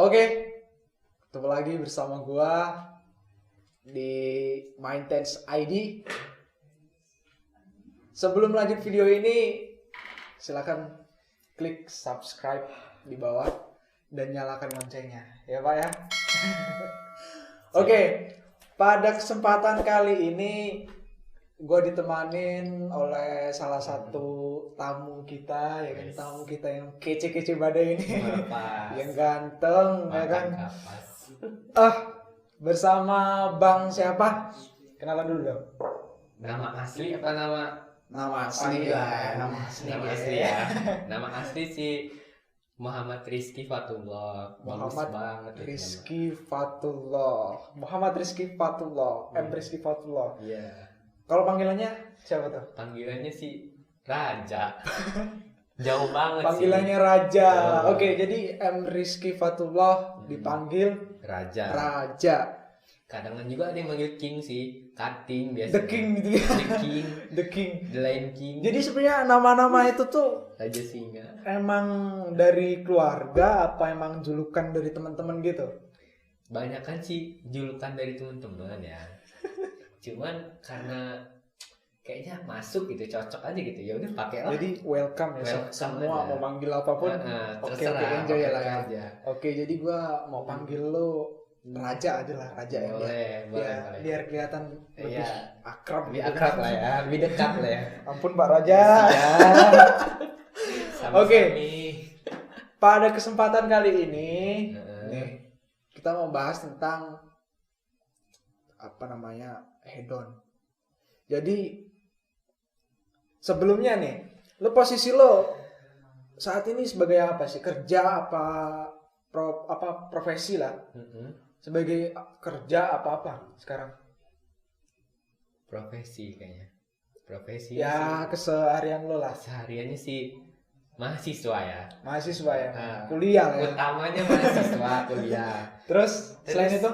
Oke, ketemu lagi bersama gua di Mindtense ID. Sebelum lanjut video ini, silakan klik subscribe di bawah dan nyalakan loncengnya, ya Pak ya. Oke, pada kesempatan kali ini gue ditemanin oleh salah satu tamu kita, ya kan, tamu kita yang kece-kece badai ini, yang ganteng, ya kan. Bersama Bang siapa? Kenalan dulu dong. Nama asli apa nama asli lah, nama asli ya. Nama asli sih Muhammad Rizky Fatullah. Muhammad banget Rizky Fatullah. Muhammad Rizky Fatullah. Rizky Fatullah. Iya. Kalau panggilannya siapa tuh? Panggilannya sih Raja. Jauh banget Panggilannya sih. Raja. Oh. Oke, jadi Rizky Fatullah dipanggil Raja. Kadang juga ada yang manggil King sih, Cutting biasanya. The King gitu ya. The King, The King. The Lion King. Jadi sebenarnya nama-nama itu tuh Raja Singa. emang dari keluarga apa emang julukan dari teman-teman gitu? Banyak kan sih julukan dari teman-teman ya. Cuman karena kayaknya masuk gitu, cocok aja gitu. Ya udah pakai lah. Jadi welcome ya, Welcome semua aja. mau manggil apapun. Oke, enjoy ya lah ya. Aja. Oke, jadi gua mau panggil lo Raja aja lah, Raja ya. Boleh. Biar kelihatan lebih akrab Lebih gitu kan. akrab lah ya, lebih dekat lah ya. Ampun Pak Raja. Oke. Pada kesempatan kali ini nih, kita mau bahas tentang hedon. Jadi sebelumnya nih, posisi lo saat ini sebagai apa sih? Kerja apa profesi lah? Sebagai kerja apa sekarang? Profesi kayaknya. Profesi Ya, sih, keseharian lo lah. sehariannya sih mahasiswa ya. Mahasiswa ya. Nah, Kuliah lah ya. Utamanya mahasiswa kuliah. Terus selain itu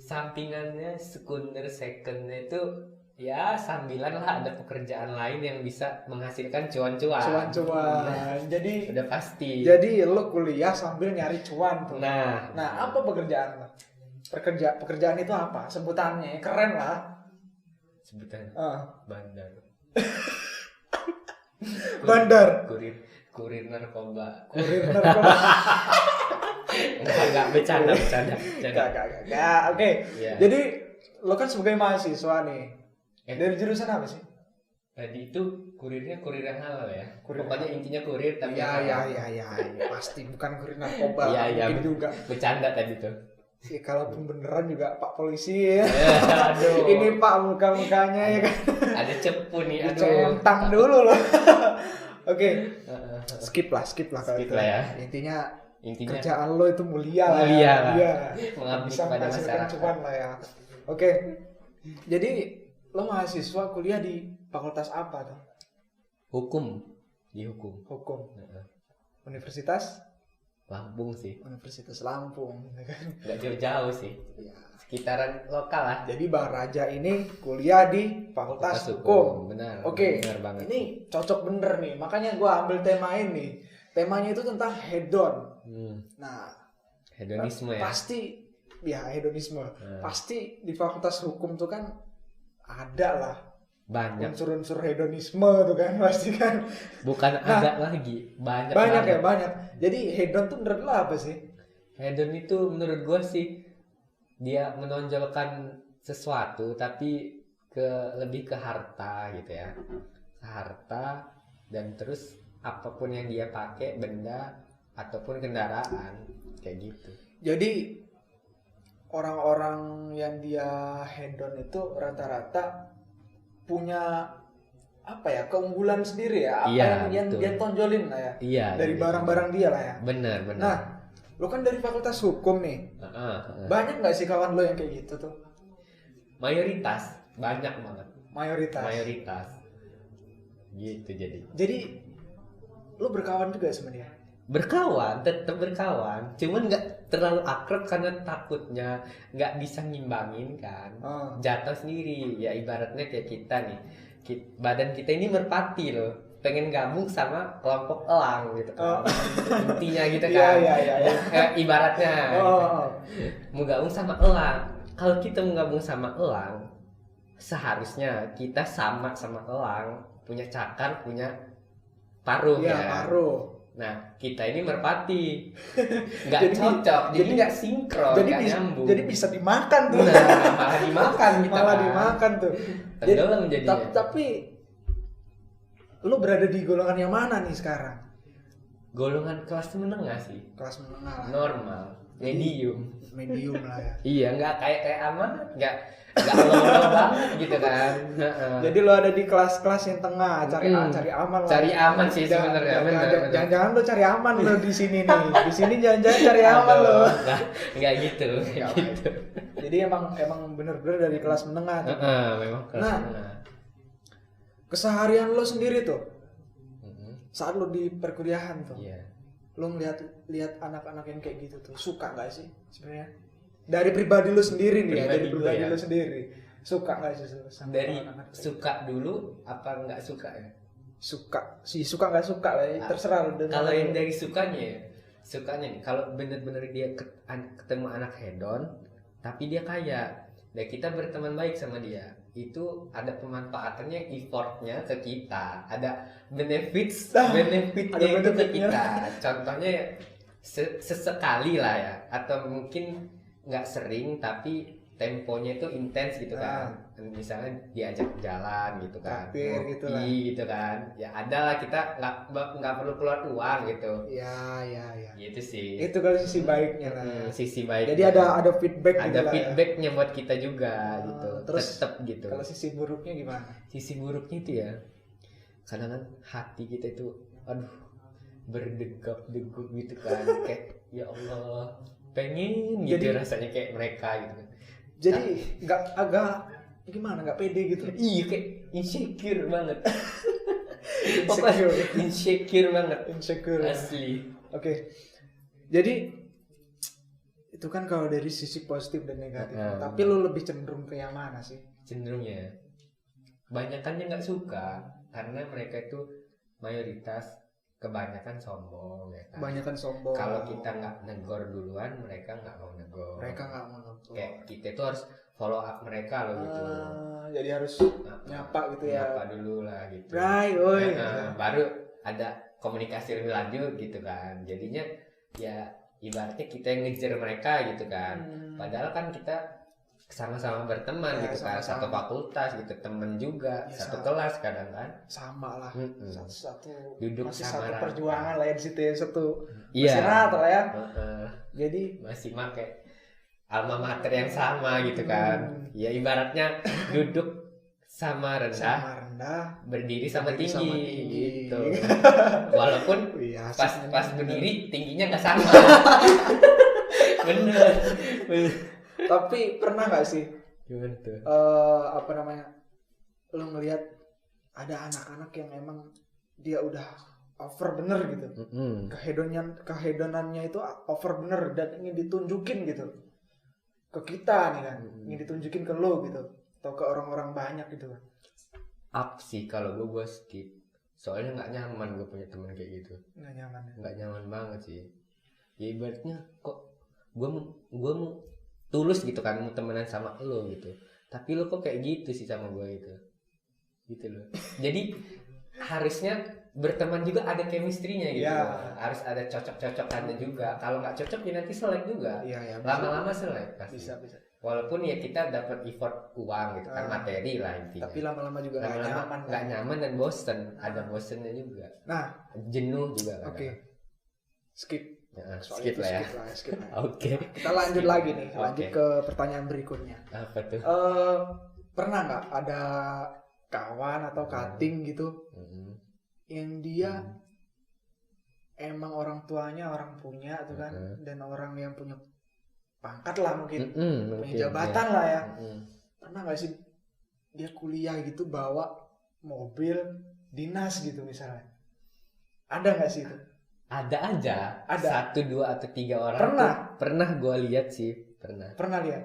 sampingannya sekunder secondnya itu ya sambilan lah, ada pekerjaan lain yang bisa menghasilkan cuan-cuan. cuan-cuan. Jadi Udah pasti. lo kuliah sambil nyari cuan tuh. Nah, apa pekerjaan lo? Pekerjaan itu apa? Sebutannya keren lah. sebutan bandar. Bandar. Kurir narkoba. Kurir narkoba. Enggak bercanda. Gak. Oke. Iya. Jadi lo kan sebagai mahasiswa nih. Dari jurusan apa sih? Tadi itu kurirnya kurir yang halal ya. Kurir Pokoknya intinya kurir tapi Ya, pasti bukan kurir narkoba. Iya, Mungkin juga. bercanda tadi tuh. Ya, kalaupun beneran juga Pak Polisi ya. Aduh. Ini Pak muka-mukanya ya kan. Ada cepu nih, aduh. Dicentang dulu loh. Oke. Skip lah kalau Skip itu. lah ya. Intinya Intinya kerjaan lo itu mulia lah. Mulia lah. Iya. mengabdi Bisa kepada menghasilkan masyarakat. cuan lah ya. Oke. Jadi lo mahasiswa kuliah di fakultas apa tuh? Hukum. Di hukum. Hukum. Universitas Universitas Lampung, ya kan? Nggak jauh-jauh sih. Ya. Sekitaran lokal lah. Jadi Bang Raja ini kuliah di Fakultas Hukum. Benar. Oke. Benar banget. Ini cocok bener nih. Makanya gue ambil tema ini. Temanya itu tentang hedon. Nah, Hedonisme ya. pasti hedonisme. Pasti di Fakultas Hukum tuh kan ada lah Banyak. unsur-unsur hedonisme tuh kan, pasti kan. Bukan ada lagi. Banyak Banyak banget. ya, banyak. Jadi hedon tuh menurut lo apa sih? Hedon itu menurut gue sih dia menonjolkan sesuatu tapi lebih ke harta gitu ya. Harta dan terus apapun yang dia pakai, benda ataupun kendaraan kayak gitu. Jadi orang-orang yang dia hedon itu rata-rata punya keunggulan sendiri ya, yang betul. dia tonjolin lah ya. Iya. Dari barang-barang dia lah ya. Benar. Nah, lo kan dari Fakultas Hukum nih. Banyak nggak sih kawan lo yang kayak gitu tuh? Mayoritas, banyak banget. Mayoritas. Gitu jadi. Jadi lo berkawan juga sama dia? Berkawan, tetap berkawan. Cuman nggak terlalu akrab karena takutnya nggak bisa ngimbangin kan. Jatuh sendiri. Ya ibaratnya kayak kita nih. Badan kita ini merpati loh. pengen gabung sama kelompok elang gitu kan. Intinya gitu Iya, kan. iya. Ibaratnya gitu. Oh. Mau gabung sama elang. Kalau kita mau gabung sama elang, seharusnya kita sama elang, punya cakar, punya paruh Iya, ya. paruh. Nah, kita ini merpati. Nggak Jadi- cocok, jadi jadi- nggak sinkron, Jadi nggak bisa, nyambung. jadi bisa dimakan tuh. Nah, malah dimakan kita. Malah kan. dimakan tuh. Tenggelam jadinya. Tapi lu berada di golongan yang mana nih sekarang? Golongan kelas menengah sih. Kelas menengah lah. Normal, medium. Medium lah ya. Iya, nggak kayak aman, nggak low banget gitu kan. Heeh. Jadi lu ada di kelas-kelas yang tengah, cari aman lah. Cari aman sih sebenarnya, benar. Jangan-jangan lu cari aman lu di sini nih. Di sini jangan-jangan cari aman lu. Nggak gitu, nggak gitu. Jadi emang bener-bener dari kelas menengah tuh. Memang kelas Nah. menengah. Keseharian lu sendiri tuh Mm-mm. saat lu di perkuliahan tuh. Iya. Lu lihat anak-anak yang kayak gitu tuh suka nggak sih sebenarnya? Dari pribadi lu sendiri nih ya, dari Pribadi gue pribadi ya. lu sendiri. Suka nggak sih sama Dari anak-anak? suka dulu apa nggak suka ya? Suka nggak suka lah ya, terserah lu. Kalau yang dari sukanya nih, kalau bener-bener dia ketemu anak hedon, tapi dia kaya, dan kita berteman baik sama dia, itu ada pemanfaatannya, effortnya ke kita, ada benefitnya ada itu ke benefitnya. kita. Contohnya ya, sesekali lah ya, atau mungkin nggak sering tapi temponya itu intens gitu kan. Misalnya diajak jalan gitu kan, Traktir gitu lah. gitu kan, ya ada lah, kita nggak perlu keluar uang gitu. Ya. Gitu sih. Itu kan sisi baiknya lah. Sisi baik. Jadi ada feedback gitu ada lah ya. feedbacknya buat kita juga gitu. Terus Tetap gitu. Kalau sisi buruknya gimana? Sisi buruknya itu ya, kadang kan hati kita itu aduh berdegap-degup gitu kan, kayak ya Allah pengen gitu Jadi- rasanya kayak mereka gitu. Jadi agak gimana? Nggak pede gitu. Iya, kayak insecure banget. Insecure. Insecure banget. Insecure. Asli. Oke. Jadi itu kan kalau dari sisi positif dan negatif. Tapi lu lebih cenderung ke yang mana sih? Cenderungnya kebanyakannya nggak suka karena mereka itu mayoritas kebanyakan sombong ya kan. Kebanyakan sombong. Kalau kita nggak negor duluan, mereka nggak mau negor. Mereka nggak mau nonton. Kayak kita tuh harus follow up mereka loh gitu. Jadi harus nyapa gitu ya. Nyapa dulu lah gitu. Bray, woi. Baru ada komunikasi lebih lanjut gitu kan. Jadinya ya ibaratnya kita yang ngejar mereka gitu kan. Padahal kan kita sama-sama berteman Ya, gitu kan, sama-sama. satu fakultas gitu, temen juga, Ya, satu sama. kelas kadang kan. Sama lah. Mm-mm. Satu Duduk masih sama satu rata. perjuangan lah ya di situ ya, satu Iya. masih rata lah ya. Heeh. Jadi Masih pakai alma mater yang sama gitu kan. Ya ibaratnya duduk sama rendah, sama rendah, berdiri sama berdiri tinggi, sama tinggi. gitu. Walaupun Iya, pas berdiri tingginya nggak sama. Bener. Tapi pernah nggak sih Gimana tuh? apa namanya, lo ngelihat ada anak-anak yang emang dia udah over bener gitu, kehedonannya itu over bener dan ingin ditunjukin gitu ke kita nih kan, ingin ditunjukin ke lo gitu atau ke orang-orang banyak gitu kan. Up sih kalau gue skip. Soalnya nggak nyaman gue punya teman kayak gitu. Nggak nyaman ya. Nggak nyaman banget sih. Ya ibaratnya kok gue mau tulus gitu kan, mau temenan sama lo gitu. Tapi lo kok kayak gitu sih sama gue gitu loh. Jadi harusnya berteman juga ada chemistry-nya gitu. Ya. Harus ada cocok-cocokannya juga. Kalau nggak cocok ya nanti selek juga. Iya, Lama-lama selek pasti. bisa. Walaupun ya kita dapat effort uang gitu kan, materi lah intinya. Tapi lama-lama juga nggak Lama-lama nyaman. nggak nyaman dan bosen. Ada bosennya juga. Nah, Jenuh juga. oke. Skip. Ya, Soal skip itu lah ya. skip lah. Oke. Kita lanjut lagi nih, lanjut Oke. ke pertanyaan berikutnya. Apa tuh? Pernah nggak ada kawan atau cutting gitu yang dia emang orang tuanya orang punya tuh kan, dan orang yang punya pangkat lah mungkin, punya jabatan lah ya. Pernah nggak sih dia kuliah gitu bawa mobil dinas gitu misalnya? Ada nggak sih itu? Ada aja. Ada. 1, 2 atau 3 orang. Pernah? tuh pernah gue lihat sih. Pernah. Pernah lihat?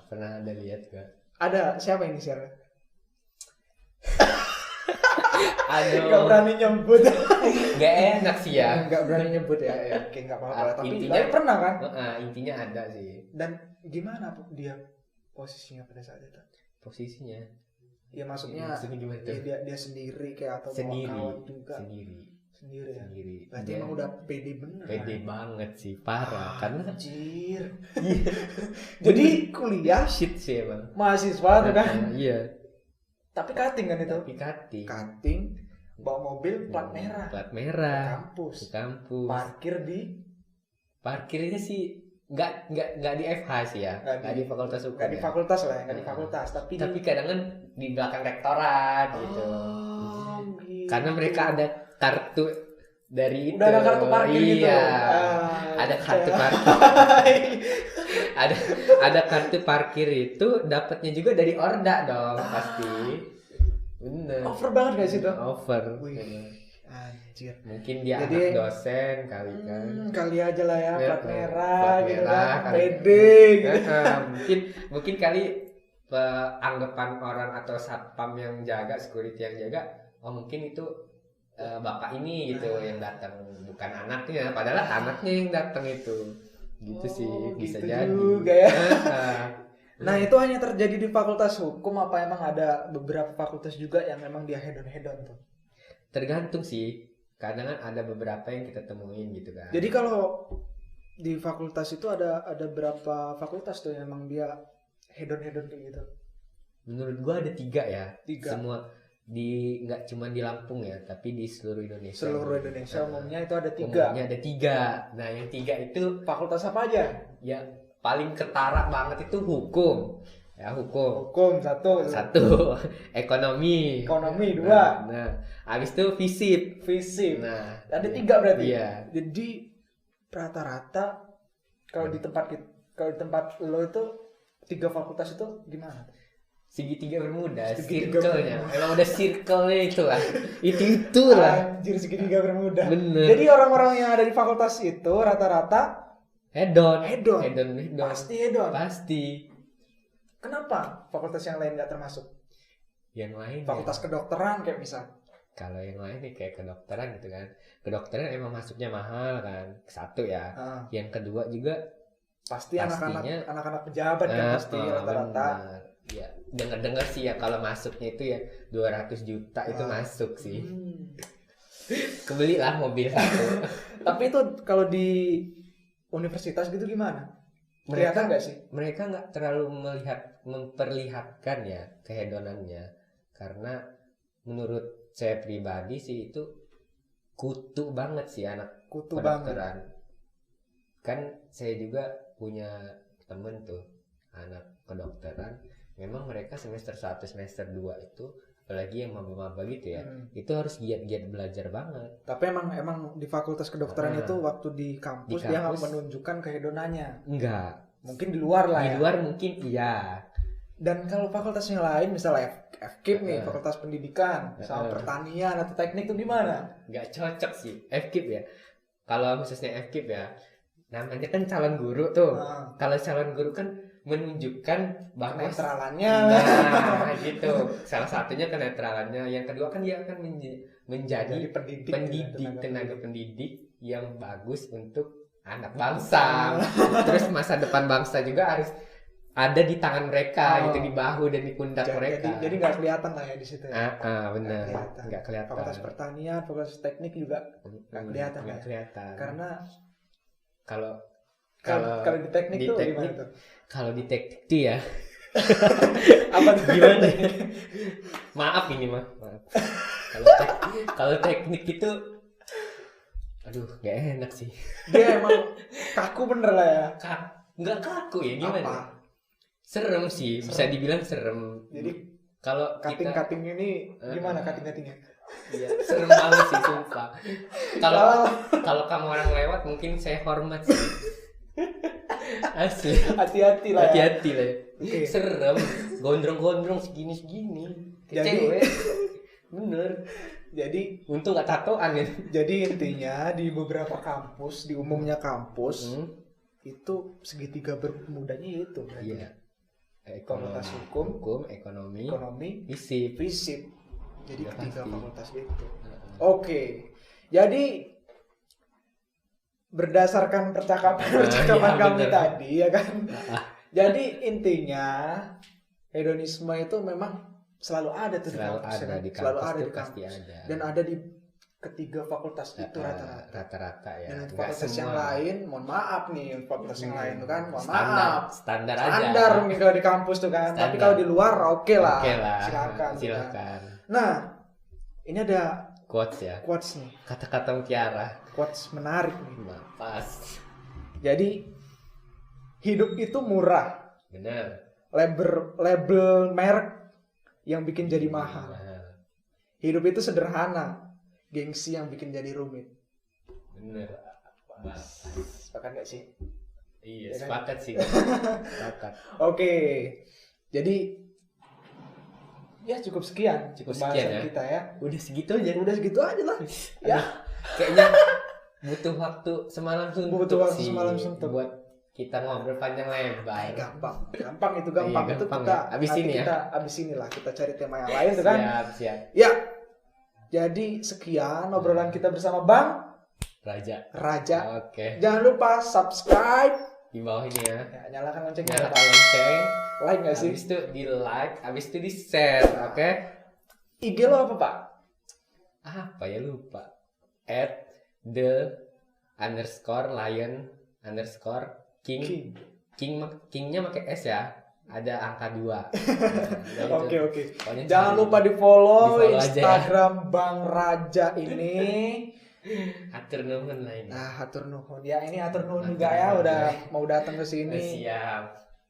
Pernah ada lihat gue. Ada siapa ini siapa? Aduh. Nggak berani nyebut. Nggak enak sih ya. Nggak berani nyebut ya. Ya, oke, nggak apa-apa. Tapi Intinya pernah kan? Intinya ada sih Dan gimana dia posisinya pada saat itu? posisinya. Ya maksudnya Gimana tuh? ya dia sendiri kayak atau bawa Sendiri. kawan juga. Sendiri. Sendiri ya. Sendiri. Berarti Dia emang udah pede bener. pede banget sih, parah. Karena Anjir. Jadi kuliah shit sih emang. mahasiswa tuh kan. Iya. Tapi cutting kan itu. Tapi cutting. Cutting bawa mobil plat merah. Plat Ke merah. kampus. Ke kampus. Parkir di Parkirnya sih nggak di FH sih ya. Nggak di Fakultas Hukum. Nggak di ya. fakultas lah, nggak di fakultas, tapi Kadang kan di belakang rektorat gitu. Oh, gitu. Karena mereka ada kartu dari itu. Udah ada kartu parkir gitu. Iya. Ada kartu parkir. ada kartu parkir itu dapatnya juga dari Orda dong pasti. Bener. Over banget gak sih tuh? Over. Wih. Anjir. Mungkin dia Jadi- anak dosen kali kan. Kali aja lah ya, Ya, plat merah plat gitu merah, kan. kali. Pede gitu. Mungkin kali anggapan orang atau satpam yang jaga, security yang jaga, oh mungkin itu bapak ini gitu yang datang, bukan anaknya, padahal anaknya yang datang itu. Gitu Oh, sih bisa gitu jadi. juga ya. Heeh. Nah, itu hanya terjadi di fakultas hukum apa emang ada beberapa fakultas juga yang memang dia hedon-hedon tuh? Tergantung sih. Kadang kan ada beberapa yang kita temuin gitu kan. Jadi kalau di fakultas itu ada berapa fakultas tuh yang emang dia hedon-hedon kayak gitu? Menurut gua ada 3 ya. 3. Semua nggak cuma di Lampung ya, tapi di seluruh Indonesia. Seluruh Indonesia umumnya itu ada 3. Umumnya ada 3. Nah, yang 3 itu Fakultas apa aja? ya paling ketara banget itu hukum. Ya, hukum. Hukum 1. 1. Ekonomi. Ekonomi 2. Nah, habis itu fisip. Fisip. Nah, Ada 3 berarti. Iya. Jadi rata-rata kalau di tempat lo itu 3 fakultas itu gimana? Segitiga bermuda, Segitiga circle-nya. bermuda. Emang udah circle-nya itulah. Itulah. Anjir, segitiga bermuda. Bener. Jadi orang-orang yang ada di fakultas itu rata-rata Hedon. hedon. Hedon. Pasti hedon. Pasti. Kenapa fakultas yang lain nggak termasuk? Yang lain Fakultas kedokteran kayak misal. kalau yang lain nih kayak kedokteran gitu kan. Kedokteran emang masuknya mahal kan. 1 ya. Ah, Yang kedua juga pasti Pastinya. anak-anak pejabat kan pasti rata-rata. benar. Ya, dengar-dengar sih ya kalau masuknya itu ya 200 juta itu Ah. masuk sih. Hmm. Kebelilah mobil 1. Tapi itu kalau di universitas gitu gimana? Kelihatan nggak sih? Mereka nggak terlalu memperlihatkan ya kehedonannya, karena menurut saya pribadi sih itu kutu banget sih anak Kutu banget. kedokteran. Kan saya juga punya temen tuh anak kedokteran, memang mereka semester 1 semester 2 itu apalagi yang maba-maba gitu ya, itu harus giat-giat belajar banget. Tapi emang di fakultas kedokteran Ah. itu waktu di kampus dia nggak menunjukkan kehedonannya. Enggak, Mungkin di luar lah di ya. luar mungkin iya. Dan kalau fakultas yang lain misalnya FKIP nih, Ah. fakultas pendidikan, sama pertanian atau teknik itu gimana? Nggak cocok sih FKIP ya. Kalau khususnya FKIP ya, namanya kan calon guru tuh. Ah. Kalau calon guru kan menunjukkan bahwa Kenetralannya. nah gitu, salah satunya kenetralannya, yang kedua kan dia akan menjadi Jadi pendidik, tenaga pendidik yang bagus untuk anak bangsa. Terus masa depan bangsa juga harus ada di tangan mereka gitu, di bahu dan di pundak mereka. Jadi nggak kelihatan lah ya di situ. Benar, kelihatan. nggak kelihatan. Fakultas pertanian, fakultas teknik juga nggak kelihatan nggak ya. kelihatan. Karena Kalau kalau di teknik di tuh teknik, gimana tuh? kalau di teknik tuh ya Apa tuh? gimana ya? Maaf ini maaf. Kalau teknik itu aduh gak enak sih. Dia emang kaku bener lah ya. Nggak kaku ya, gimana? Apa? Serem sih, bisa dibilang serem. Jadi Kalau kita cutting ini gimana cuttingnya? ya, serem banget sih sumpah. Kalau kamu orang lewat mungkin saya hormat sih. Asli. Hati-hati lah ya. Hati-hati lah. Oke. Serem, gondrong-gondrong segini-segini. Kayak Jadi- cewek. Bener. Jadi Untung gak tatoan ya. intinya di beberapa kampus, di umumnya kampus itu segitiga bermudanya itu. berarti. Iya. Fakultas hukum, ekonomi, ekonomi, fisip. fisip. Jadi Udah ketiga pasti. fakultas itu. Oke. Jadi berdasarkan percakapan Ya, kami bener. tadi ya kan. Ah, Jadi intinya hedonisme itu memang selalu ada tuh selalu di kampus, ya ada kan? di Selalu kampus ada tuh di pasti kampus. ada. Dan ada di ketiga fakultas itu rata-rata. Rata-rata ya. Dan untuk Nggak fakultas yang semua. lain, mohon maaf nih, fakultas yang lain tuh kan, mohon Standar, maaf. standar aja. Standar mungkin kalau di kampus tuh kan. Tapi Standar. kalau di luar oke lah. Oke lah. Silakan. tuh kan. Silakan. Nah, ini ada Quotes ya. quotes nih, Kata-kata mutiara. quotes menarik nih. Nah, pas. Jadi hidup itu murah. Bener. Label merek yang bikin jadi mahal. Nah, Hidup itu sederhana. Gengsi yang bikin jadi rumit. bener. Pas. Sepakat gak sih? Iya, Ya kan? sepakat sih. Sepakat. Oke. Jadi ya cukup sekian. Cukup pembahasan sekian ya. kita ya. Udah segitu aja. Udah segitu aja lah. Ya. Kayaknya butuh waktu semalam suntuk Butuh waktu sih semalam suntuk. buat kita ngobrol panjang lebar. Gampang itu Iya, gampang. Itu gampang kita ya. Abis nanti ini ya. kita abis inilah kita cari tema yang lain tuh kan. Siap. Ya. Jadi sekian obrolan kita bersama Bang Raja. Oke. Jangan lupa subscribe. Di bawah ini ya. Ya, nyalakan loncengnya. Nyalakan lonceng. Like gak sih? Habis itu di like, habis itu di share, oke? IG lo apa, Pak? Apa ya lupa? @the_lion_king. Kingnya pakai S ya. Ada angka 2. Oke. Jangan lupa di-follow Di-follow aja ya. Instagram Bang Raja ini. Atur nuhun lah ini. Nah, hatur nuhun. Ya, ini hatur nuhun Hatur juga ya nuhun. udah mau datang ke sini. Siap.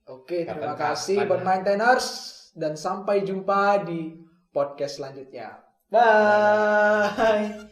Oke, terima Kapan-kapan. kasih buat maintainers dan sampai jumpa di podcast selanjutnya. Bye.